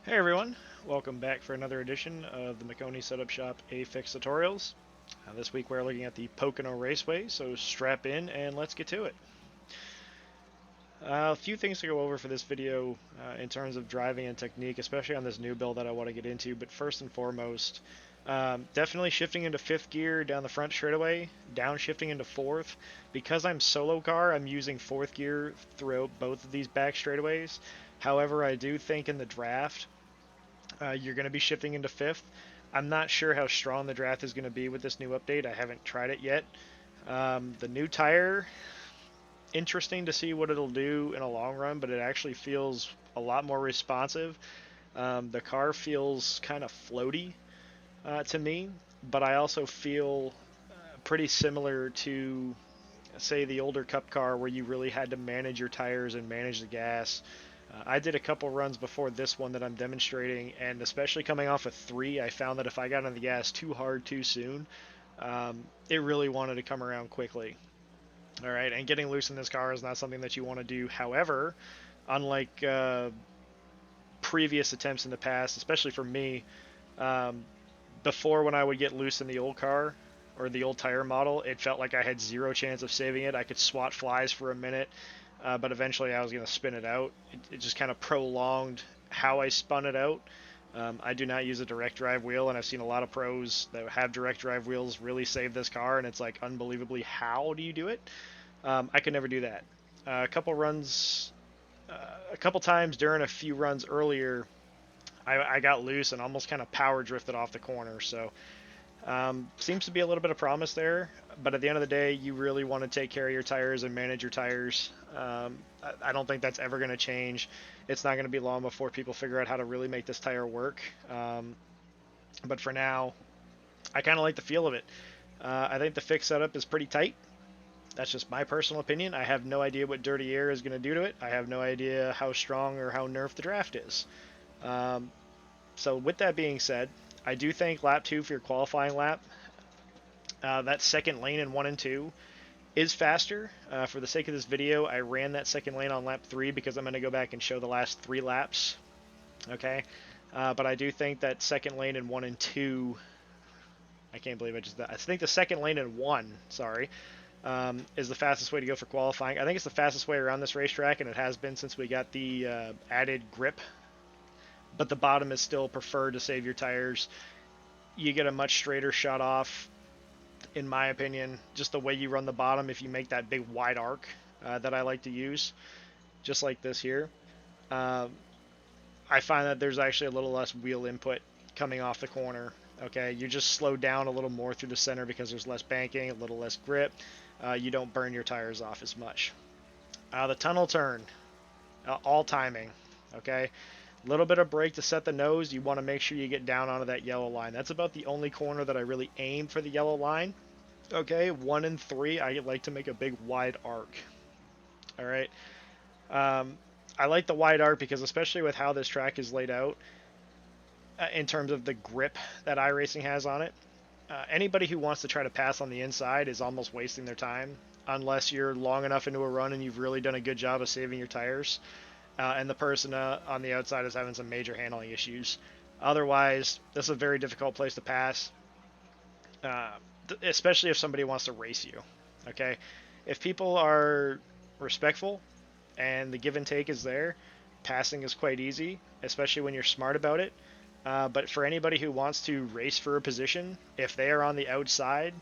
Hey everyone, welcome back for another edition of the Maconi Setup Shop A-Fix Tutorials. This week we're looking at the Pocono Raceway, so strap in and let's get to it. A few things to go over for this video in terms of driving and technique, especially on this new build that I want to get into, but first and foremost, definitely shifting into 5th gear down the front straightaway, downshifting into 4th. Because I'm solo car, I'm using 4th gear throughout both of these back straightaways. However, I do think in the draft, you're going to be shifting into 5th. I'm not sure how strong the draft is going to be with this new update. I haven't tried it yet. The new tire, interesting to see what it'll do in a long run, but it actually feels a lot more responsive. The car feels kind of floaty to me, but I also feel pretty similar to, say, the older Cup car where you really had to manage your tires and manage the gas. I did a couple runs before this one that I'm demonstrating, and especially coming off of 3, I found that if I got on the gas too hard too soon, it really wanted to come around quickly. All right, and getting loose in this car is not something that you want to do. However, unlike previous attempts in the past, especially for me, um, before when I would get loose in the old car or the old tire model, it felt like I had zero chance of saving it. I could swat flies for a minute, but eventually I was going to spin it out. It just kind of prolonged how I spun it out. I do not use a direct drive wheel, and I've seen a lot of pros that have direct drive wheels really save this car, and it's like unbelievably, how do you do it? I could never do that. A couple runs, a couple times during a few runs earlier, I got loose and almost kind of power drifted off the corner. So seems to be a little bit of promise there, but at the end of the day, you really want to take care of your tires and manage your tires. I don't think that's ever going to change. It's not going to be long before people figure out how to really make this tire work. But for now, I kind of like the feel of it. I think the fix setup is pretty tight. That's just my personal opinion. I have no idea what dirty air is going to do to it. I have no idea how strong or how nerfed the draft is. Um, so with that being said, I do think lap 2 for your qualifying lap, that second lane in 1 and 2 is faster. For the sake of this video, I ran that second lane on lap 3 because I'm going to go back and show the last 3 laps. Okay, but I do think that second lane in 1 and 2, I can't believe I think the second lane in 1, sorry, is the fastest way to go for qualifying. I think it's the fastest way around this racetrack, and it has been since we got the added grip. But the bottom is still preferred to save your tires. You get a much straighter shot off, in my opinion, just the way you run the bottom if you make that big wide arc that I like to use, just like this here. Uh, I find that there's actually a little less wheel input coming off the corner. Okay, you just slow down a little more through the center because there's less banking, a little less grip. You don't burn your tires off as much. The tunnel turn, all timing. Okay, a little bit of brake to set the nose. You want to make sure you get down onto that yellow line. That's about the only corner that I really aim for the yellow line. Okay, 1 and 3, I like to make a big wide arc. All right. Um, I like the wide arc because, especially with how this track is laid out, in terms of the grip that iRacing has on it, anybody who wants to try to pass on the inside is almost wasting their time unless you're long enough into a run and you've really done a good job of saving your tires. And the person on the outside is having some major handling issues. Otherwise, this is a very difficult place to pass, uh, especially if somebody wants to race you. Okay, if people are respectful and the give and take is there, passing is quite easy, especially when you're smart about it. But for anybody who wants to race for a position, if they are on the outside,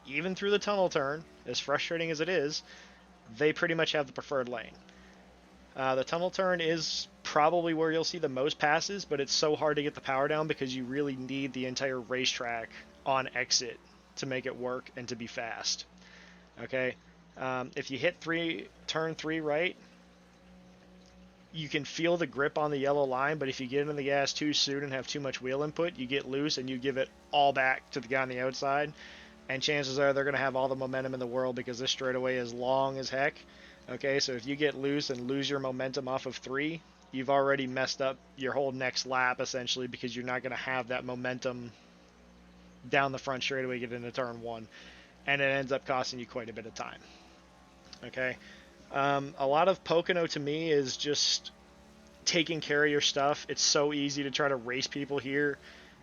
even through the tunnel turn, as frustrating as it is, they pretty much have the preferred lane. The tunnel turn is probably where you'll see the most passes, but it's so hard to get the power down because you really need the entire racetrack on exit to make it work and to be fast. Okay, if you hit turn 3 right, you can feel the grip on the yellow line, but if you get into the gas too soon and have too much wheel input, you get loose and you give it all back to the guy on the outside, and chances are they're going to have all the momentum in the world because this straightaway is long as heck. Okay, so if you get loose and lose your momentum off of 3, you've already messed up your whole next lap essentially because you're not going to have that momentum down the front straightaway get into turn 1, and it ends up costing you quite a bit of time. Okay, a lot of Pocono to me is just taking care of your stuff. It's so easy to try to race people here.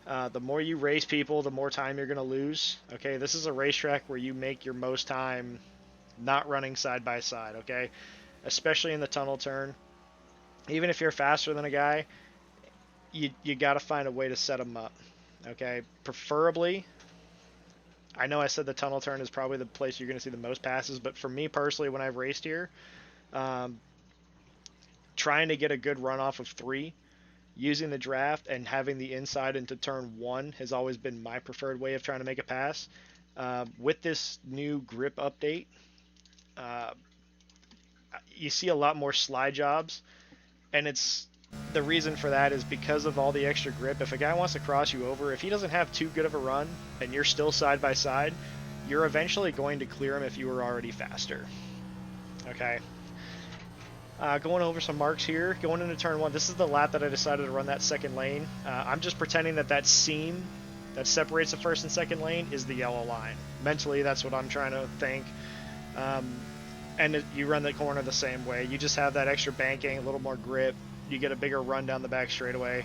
The more you race people, the more time you're going to lose. Okay, this is a racetrack where you make your most time not running side by side, okay? Especially in the tunnel turn. Even if you're faster than a guy, you got to find a way to set them up, okay? Preferably, I know I said the tunnel turn is probably the place you're going to see the most passes, but for me personally, when I've raced here, um, trying to get a good run off of 3, using the draft and having the inside into turn 1 has always been my preferred way of trying to make a pass. With this new grip update, uh, you see a lot more slide jobs, and it's the reason for that is because of all the extra grip. If a guy wants to cross you over, if he doesn't have too good of a run and you're still side by side, you're eventually going to clear him if you were already faster. Okay. Going over some marks here. Going into turn 1, this is the lap that I decided to run that second lane. I'm just pretending that that seam that separates the first and second lane is the yellow line. Mentally, that's what I'm trying to think. And you run the corner the same way. You just have that extra banking, a little more grip. You get a bigger run down the back straightaway.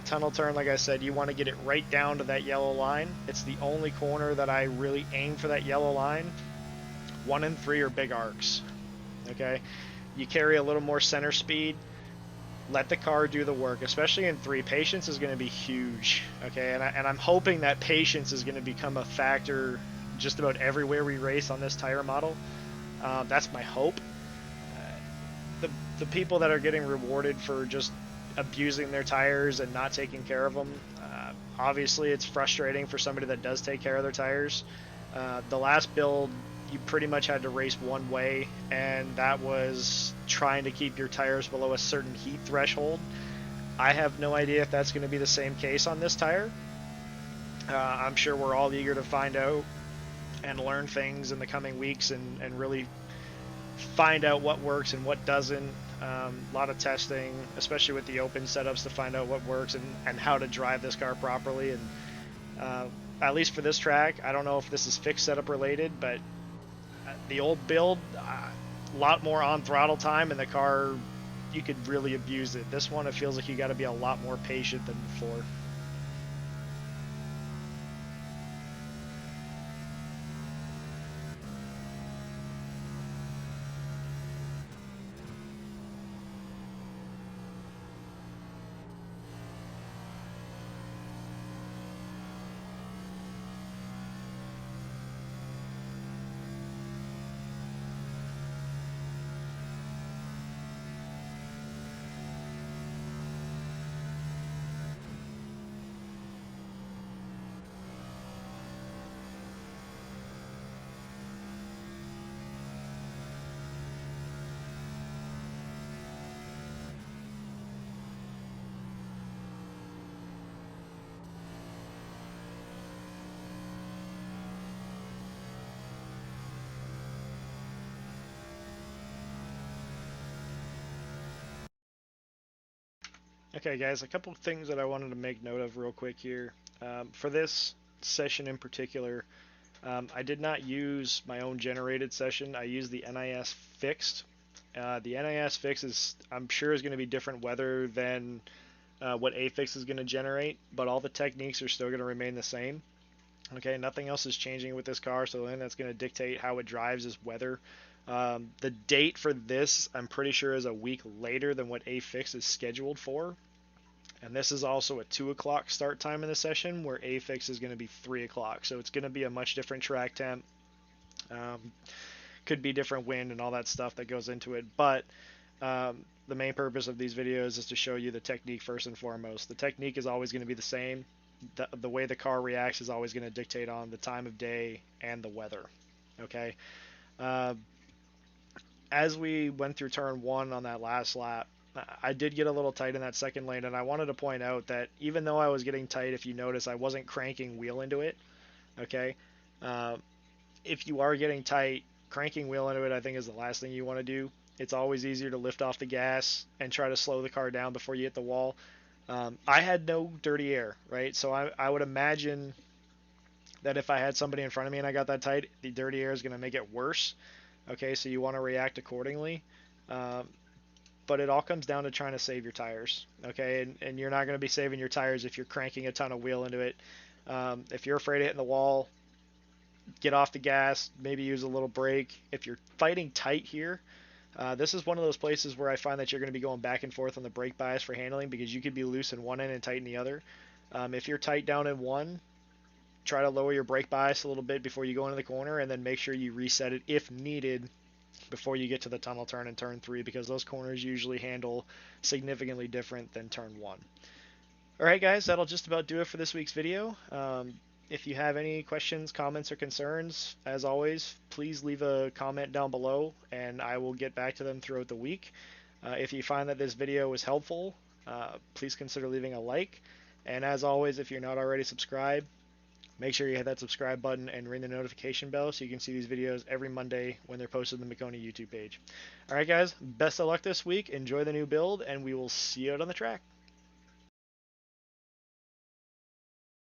Tunnel turn, like I said, you want to get it right down to that yellow line. It's the only corner that I really aim for that yellow line. 1 and 3 are big arcs. Okay? You carry a little more center speed. Let the car do the work, especially in 3. Patience is going to be huge. Okay? And I'm hoping that patience is going to become a factor just about everywhere we race on this tire model. That's my hope. The people that are getting rewarded for just abusing their tires and not taking care of them, obviously it's frustrating for somebody that does take care of their tires. The last build, you pretty much had to race one way, and that was trying to keep your tires below a certain heat threshold. I have no idea if that's going to be the same case on this tire. I'm sure we're all eager to find out and learn things in the coming weeks and really find out what works and what doesn't. A lot of testing, especially with the open setups, to find out what works and how to drive this car properly. And at least for this track, I don't know if this is fixed setup related, but the old build, a lot more on throttle time, and the car, you could really abuse it. This one, it feels like you got to be a lot more patient than before. Okay, guys, a couple of things that I wanted to make note of real quick here. For this session in particular, I did not use my own generated session. I used the NIS fixed. The NIS fix is, I'm sure, is going to be different weather than what AFix is going to generate, but all the techniques are still going to remain the same. Okay, nothing else is changing with this car, so then that's going to dictate how it drives is weather. The date for this, I'm pretty sure, is a week later than what AFix is scheduled for. And this is also a 2 o'clock start time in the session, where AFix is going to be 3 o'clock. So it's going to be a much different track temp. Could be different wind and all that stuff that goes into it. But the main purpose of these videos is to show you the technique first and foremost. The technique is always going to be the same. The way the car reacts is always going to dictate on the time of day and the weather. Okay. As we went through turn 1 on that last lap, I did get a little tight in that second lane, and I wanted to point out that even though I was getting tight, if you notice, I wasn't cranking wheel into it. Okay. If you are getting tight, cranking wheel into it, I think, is the last thing you want to do. It's always easier to lift off the gas and try to slow the car down before you hit the wall. I had no dirty air, right? So I would imagine that if I had somebody in front of me and I got that tight, the dirty air is going to make it worse. Okay, so you want to react accordingly. but it all comes down to trying to save your tires, okay? And you're not going to be saving your tires if you're cranking a ton of wheel into it. If you're afraid of hitting the wall, get off the gas, maybe use a little brake. If you're fighting tight here, this is one of those places where I find that you're going to be going back and forth on the brake bias for handling because you could be loose in one end and tight in the other. If you're tight down in one, try to lower your brake bias a little bit before you go into the corner, and then make sure you reset it if needed before you get to the tunnel turn in turn 3, because those corners usually handle significantly different than turn 1. Alright guys, that'll just about do it for this week's video. If you have any questions, comments, or concerns, as always, please leave a comment down below and I will get back to them throughout the week. If you find that this video was helpful, please consider leaving a like. And as always, if you're not already subscribed, make sure you hit that subscribe button and ring the notification bell so you can see these videos every Monday when they're posted on the Maconi YouTube page. Alright guys, best of luck this week, enjoy the new build, and we will see you out on the track.